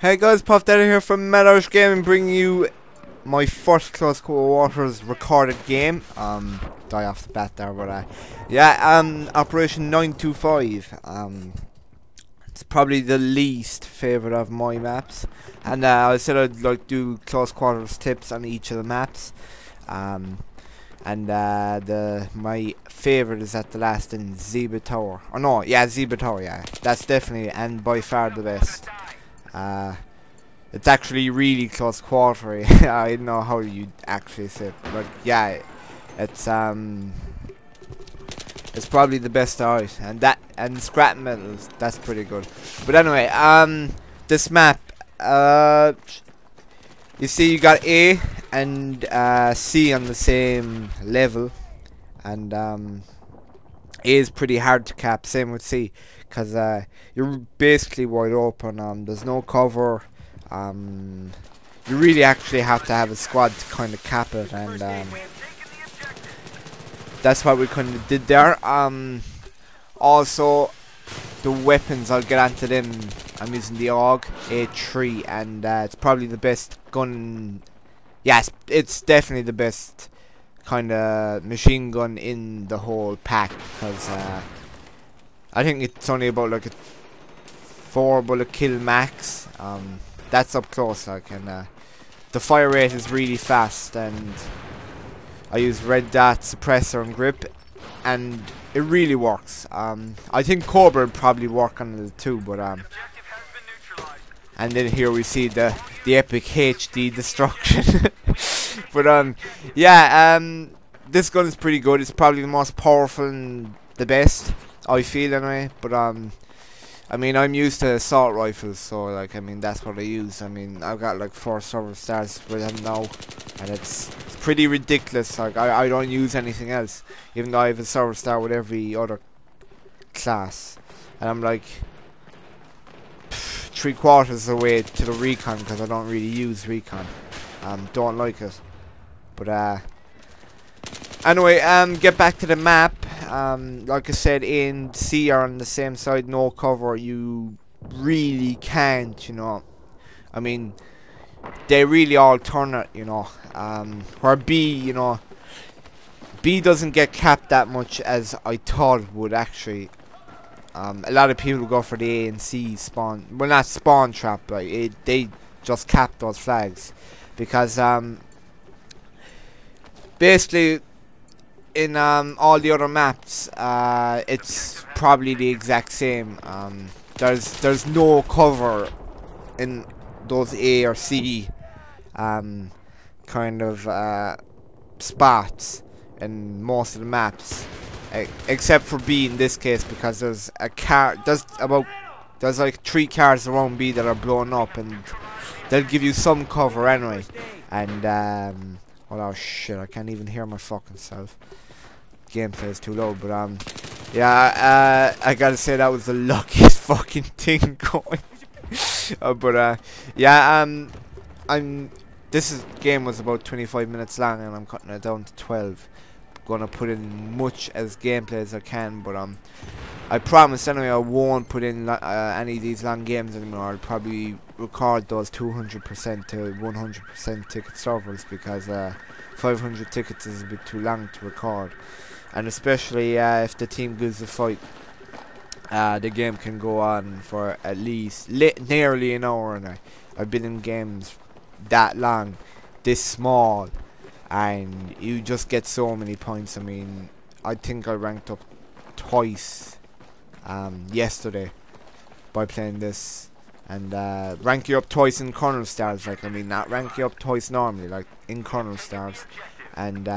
Hey guys, Puff Daddy here from Meadows Gaming, bringing you my first Close Quarters recorded game. Die off the bat there, but Operation 925. It's probably the least favourite of my maps, and I said I'd like do Close Quarters tips on each of the maps. My favourite is at the last in Zebra Tower. Oh no, yeah, Zebra Tower, yeah. That's definitely and by far the best. It's actually really close quarter. I don't know how you actually say it, but yeah, it's probably the start, and scrap metals, that's pretty good. But anyway, this map, you see you got A and C on the same level, and A is pretty hard to cap, same with C, because you're basically wide open. There's no cover. You really actually have to have a squad to kind of cap it, and that's what we kind of did there. Also, the weapons, I'll get onto them. I'm using the AUG A3, and it's probably the best gun. Yes, it's definitely the best kind of machine gun in the whole pack, because I think it's only about like a 4-bullet kill max. That's up close, like, and the fire rate is really fast, and I use red dot, suppressor, and grip, and it really works. I think Cobra would probably work on it too, but and then here we see the epic HD destruction. But this gun is pretty good. It's probably the most powerful and the best, I feel anyway. But I mean, I'm used to assault rifles, so like, I mean, that's what I use. I mean, I've got like 4 server stars with them now, and it's pretty ridiculous. Like, I don't use anything else, even though I have a server star with every other class, and I'm like 3/4 away to the recon, because I don't really use recon. Don't like it. But anyway, get back to the map. Like I said, A and C are on the same side, no cover. You really can't, you know. I mean, they really alternate, you know. Where B, you know, B doesn't get capped that much as I thought it would actually. A lot of people go for the A and C spawn. Well, not spawn trap, but they just cap those flags, because basically, in all the other maps, it's probably the exact same. There's no cover in those A or C kind of spots in most of the maps, except for B in this case, because there's like 3 cars around B that are blown up, and they'll give you some cover anyway. And oh shit, I can't even hear my fucking self. Gameplay is too loud, but yeah, I gotta say that was the luckiest fucking thing going. This game was about 25 minutes long, and I'm cutting it down to 12. Gonna put in much as gameplay as I can, but I promise anyway I won't put in any of these long games anymore. I'll probably record those 200% to 100% ticket servers, because 500 tickets is a bit too long to record, and especially if the team gives a fight, the game can go on for at least nearly an hour, and I've been in games that long, this small, and you just get so many points. I mean, I think I ranked up twice yesterday by playing this, and rank you up twice in Colonel Stars, like, I mean, not rank you up twice normally, like in Colonel Stars. And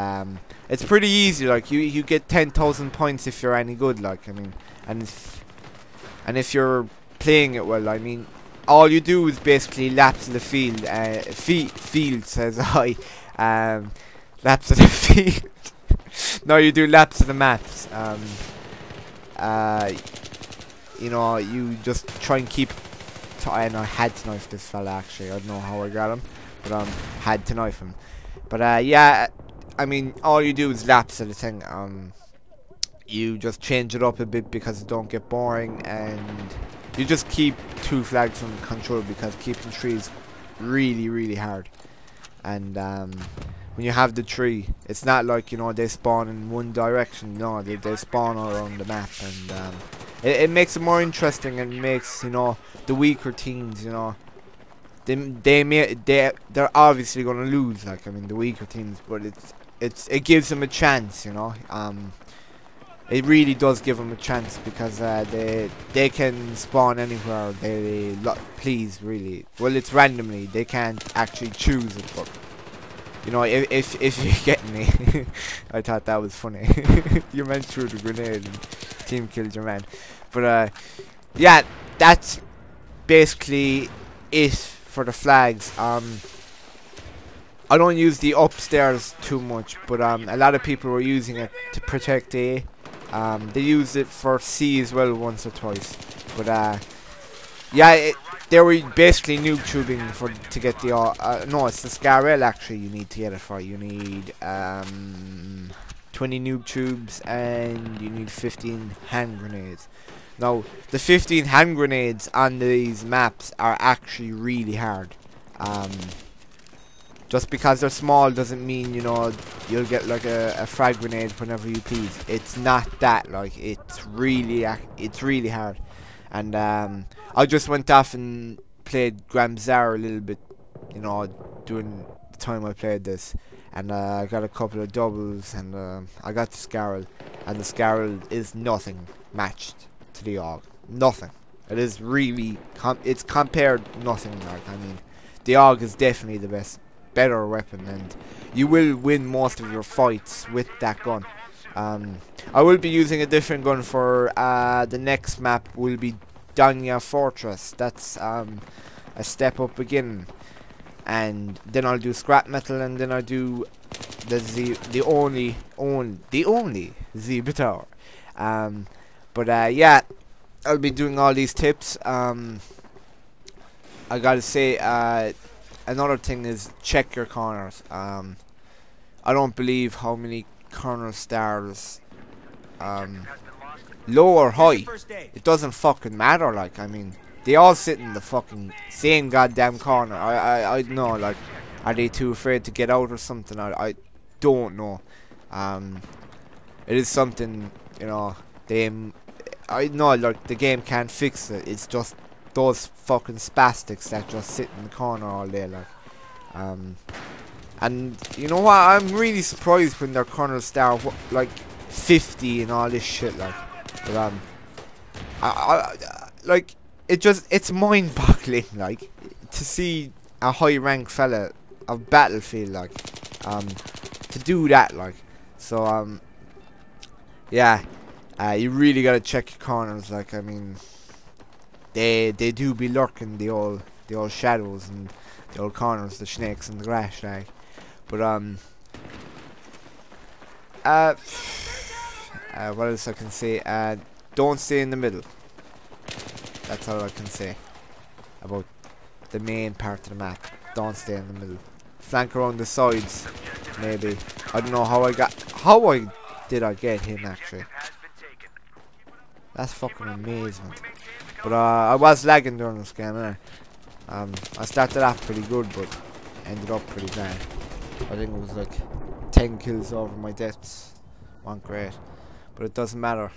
it's pretty easy, like, you get 10,000 points if you're any good, like, I mean, and if you're playing it well, I mean, all you do is basically laps of the field, field says I, laps of the field. No, you do laps of the maps. You know, you just try and keep. And I had to knife this fella, actually. I don't know how I got him, but had to knife him. But yeah, I mean, all you do is laps of the thing. You just change it up a bit because it don't get boring, and you just keep 2 flags under control, because keeping 3 is really, really hard. And when you have the 3, it's not like, you know, they spawn in one direction. No, they spawn all around the map, and it makes it more interesting, and makes, you know, the weaker teams, you know, they're obviously gonna lose, like, I mean, the weaker teams, but it gives them a chance, you know. It really does give them a chance, because they can spawn anywhere they please, really. Well, it's randomly, they can't actually choose it, but you know, if you get me. I thought that was funny. Your man threw the grenade and team killed your man. But yeah, that's basically it for the flags. I don't use the upstairs too much, but a lot of people were using it to protect A. They used it for C as well once or twice. But yeah, they were basically noob tubing to get the no, it's the Scarrel actually you need to get it for. You need 20 noob tubes, and you need 15 hand grenades. Now, the 15 hand grenades on these maps are actually really hard. Just because they're small doesn't mean, you know, you'll get like a frag grenade whenever you please. It's not that, like, it's really hard. And I just went off and played Gramzar a little bit, you know, during the time I played this. And I got a couple of doubles, and I got the Scarrel. And the Scarrel is nothing matched to the AUG. Nothing. It is really, it's compared nothing, like, I mean, the AUG is definitely the better weapon, and you will win most of your fights with that gun. I will be using a different gun for the next map. Will be Danya Fortress. That's a step up again, and then I'll do scrap metal, and then I'll do the only Zebra Tower. But yeah, I'll be doing all these tips. I gotta say, another thing is check your corners. I don't believe how many corner stars, low or high, it doesn't fucking matter, like, I mean, they all sit in the fucking same goddamn corner. I don't know, like, are they too afraid to get out or something? I don't know. It is something, you know, I know, like, the game can't fix it. It's just those fucking spastics that just sit in the corner all day, like. And you know what? I'm really surprised when their corner star like 50 and all this shit, like. But like, it's mind-boggling, like, to see a high-ranked fella of Battlefield, like, to do that, like. So yeah, you really gotta check your corners, like, I mean, they do be lurking, the old shadows and the old corners, the snakes and the grass, like. But what else I can say? Don't stay in the middle. That's all I can say about the main part of the map. Don't stay in the middle. Flank around the sides, maybe. I don't know how did I get him, actually. That's fucking amazing. But I was lagging during this game, innit? I started off pretty good, but ended up pretty bad. I think it was like 10 kills over my deaths. Wasn't great, but it doesn't matter.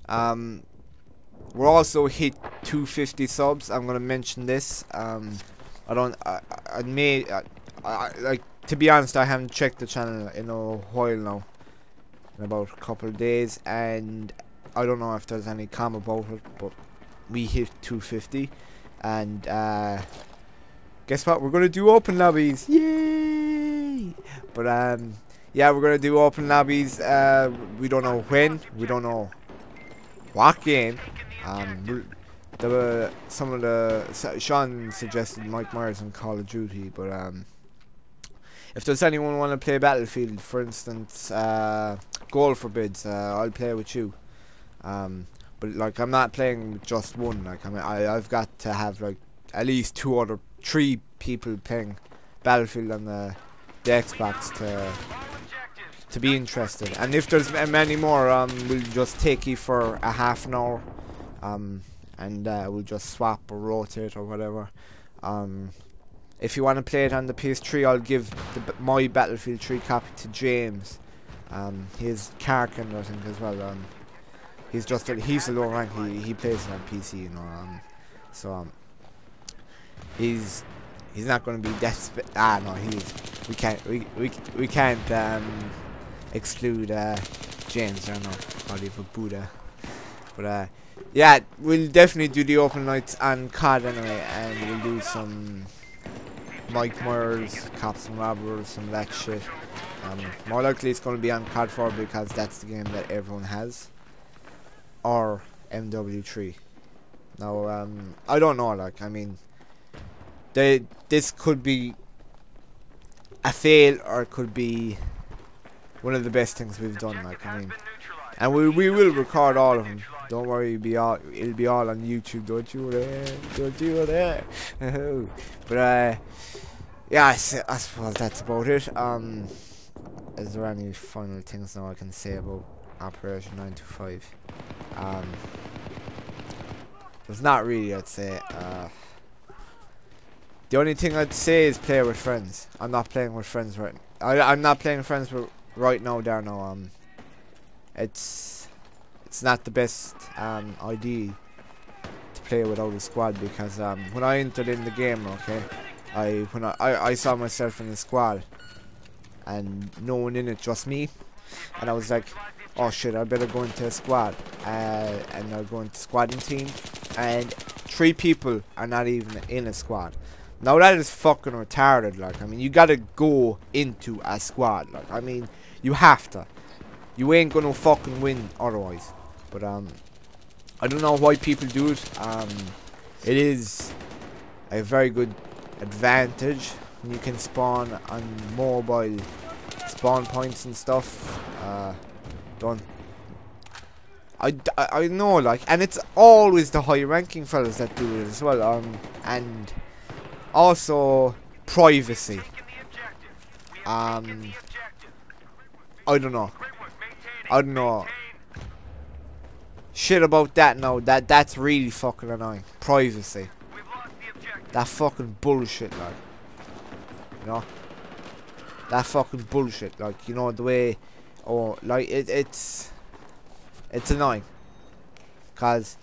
We're also hit 250 subs. I'm gonna mention this. Like, to be honest, I haven't checked the channel in a while now, in about a couple of days, and I don't know if there's any calm about it, but we hit 250, and guess what? We're gonna do open lobbies. Yay! But yeah, we're gonna do open lobbies. We don't know when. We don't know what game. Sean suggested Mike Myers and Call of Duty, but if there's anyone want to play Battlefield, for instance, Goal Forbids, I'll play with you. But like, I'm not playing with just one. Like, I mean, I've got to have like at least 3 people playing Battlefield on the Xbox to be interested. And if there's many more, we'll just take you for a half an hour, and and we'll just swap or rotate or whatever. If you want to play it on the PS3, I'll give my Battlefield 3 copy to James. He has Karkin, I think, as well. He's a low rank. He plays it on PC, you know. So he's not going to be desperate. No, he is. We can't exclude James. I don't know. Oliver Buddha. But yeah, we'll definitely do the open nights on COD anyway, and we'll do some Mike Myers, Cops and Robbers, some of that shit. More likely it's going to be on COD 4 because that's the game that everyone has. Or MW3. Now, I don't know, like, I mean, this could be a fail, or it could be one of the best things we've done, like, I mean. And we will record all of them. Don't worry, it'll be all on YouTube. Don't you there? But yeah, I suppose that's about it. Is there any final things now I can say about Operation 925? There's not really, I'd say. The only thing I'd say is play with friends. I'm not playing with friends right now. I'm not playing with friends right now. There now. It's not the best idea to play without a squad, because when I entered in the game, okay, I saw myself in the squad and no one in it, just me, and I was like, oh shit, I better go into a squad, and I go into squadding team, and 3 people are not even in a squad. Now that is fucking retarded. Like, I mean, you gotta go into a squad. Like, I mean, you have to. You ain't gonna fucking win otherwise. But I don't know why people do it. It is a very good advantage when you can spawn on mobile spawn points and stuff. I know, like, and it's always the high ranking fellas that do it as well. And also privacy. I don't know. Shit about that now. That's really fucking annoying. Privacy. That fucking bullshit, like. You know? That fucking bullshit, like, you know, the way, oh, like, it's annoying. Cause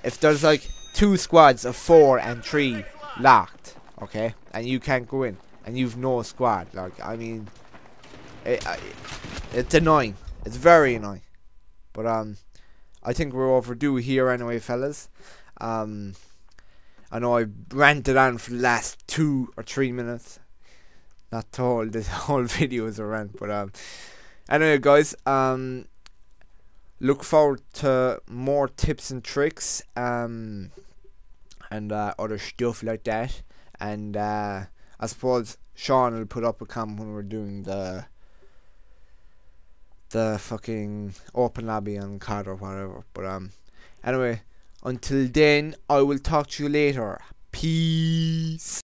if there's like 2 squads of 4 and 3 locked, okay, and you can't go in, and you've no squad, like, I mean, it's annoying. It's very annoying. But I think we're overdue here anyway, fellas. I know I ranted on for the last 2 or 3 minutes. Not the whole video is a rant, but anyway, guys, look forward to more tips and tricks and other stuff like that. And I suppose Sean will put up a comment when we're doing the fucking open lobby on COD or whatever. But anyway, until then, I will talk to you later. Peace.